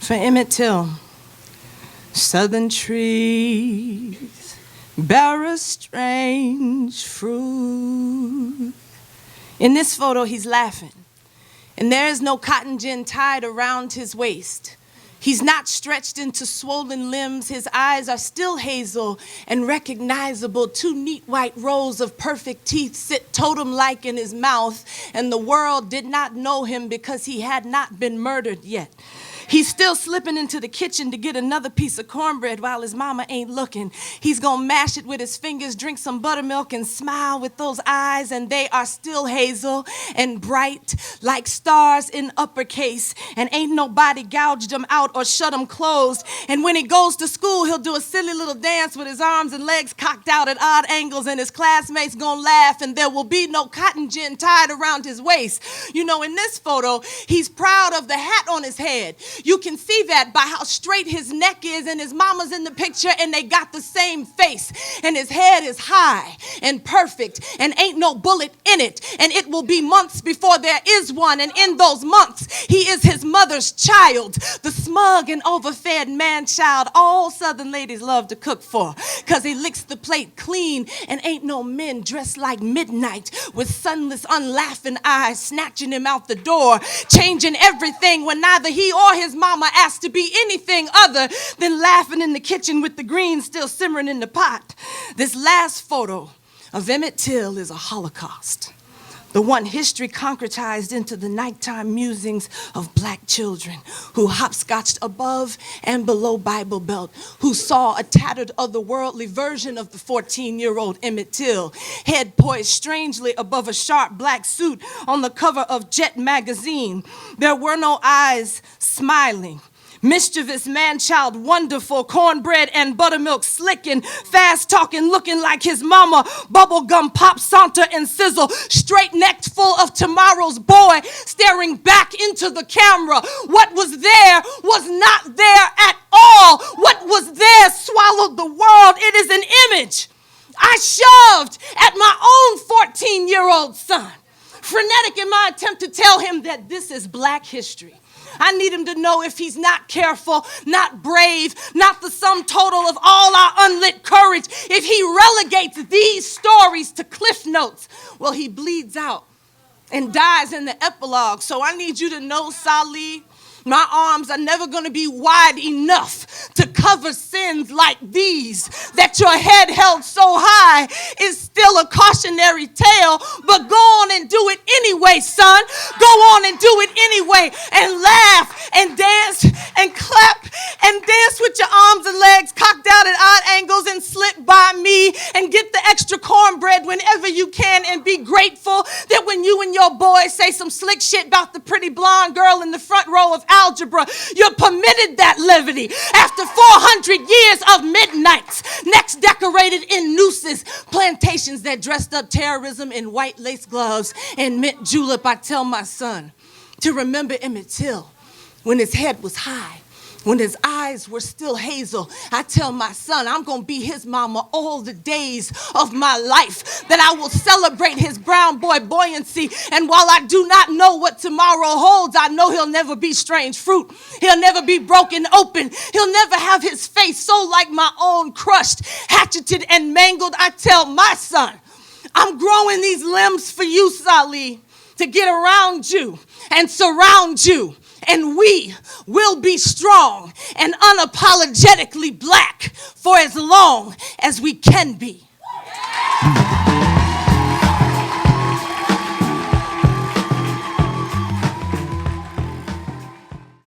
For Emmett Till, southern trees bear a strange fruit. In this photo, he's laughing, and there is no cotton gin tied around his waist. He's not stretched into swollen limbs. His eyes are still hazel and recognizable. Two neat white rows of perfect teeth sit totem-like in his mouth, and the world did not know him because he had not been murdered yet. He's still slipping into the kitchen to get another piece of cornbread while his mama ain't looking. He's gonna mash it with his fingers, drink some buttermilk, and smile with those eyes, and they are still hazel and bright like stars in uppercase, and ain't nobody gouged them out or shut them closed. And when he goes to school, he'll do a silly little dance with his arms and legs cocked out at odd angles, and his classmates gonna laugh, and there will be no cotton gin tied around his waist. You know, in this photo, he's proud of the hat on his head. You can see that by how straight his neck is, and his mama's in the picture, and they got the same face. And his head is high and perfect, and ain't no bullet in it. And it will be months before there is one. And in those months, he is his mother's child, the smug and overfed man-child all Southern ladies love to cook for, because he licks the plate clean, and ain't no men dressed like midnight with sunless, unlaughing eyes snatching him out the door, changing everything when neither he or his mama asked to be anything other than laughing in the kitchen with the greens still simmering in the pot. This last photo of Emmett Till is a holocaust, the one history concretized into the nighttime musings of black children who hopscotched above and below Bible Belt, who saw a tattered otherworldly version of the 14-year-old Emmett Till, head poised strangely above a sharp black suit on the cover of Jet magazine. There were no eyes smiling. Mischievous man-child, wonderful, cornbread and buttermilk slicking, fast-talking, looking like his mama, bubblegum pop, saunter and sizzle, straight-necked, full of tomorrow's boy, staring back into the camera. What was there was not there at all. What was there swallowed the world. It is an image I shoved at my own 14-year-old son, frenetic in my attempt to tell him that this is black history. I need him to know if he's not careful, not brave, not the sum total of all our unlit courage, if he relegates these stories to cliff notes, well, he bleeds out and dies in the epilogue. So I need you to know, Salih, my arms are never going to be wide enough to cover sins like these. That your head held so high is still a cautionary tale, but go on and do it anyway, son. Go on and do it anyway, and laugh and dance and clap and dance with your arms and legs cocked out at odd angles and slip by me and get the extra cornbread whenever you can, and be grateful that when you and your boys say some slick shit about the pretty blonde girl in the front row of algebra, you're permitted that levity after 400 years of midnights, necks decorated in nooses, plantations that dressed up terrorism in white lace gloves and mint julep. I tell my son to remember Emmett Till when his head was high, when his eyes were still hazel. I tell my son I'm going to be his mama all the days of my life, that I will celebrate his brown boy buoyancy. And while I do not know what tomorrow holds, I know he'll never be strange fruit. He'll never be broken open. He'll never have his face so like my own, crushed, hatcheted, and mangled. I tell my son, I'm growing these limbs for you, Salih, to get around you and surround you. And we will be strong and unapologetically black for as long as we can be.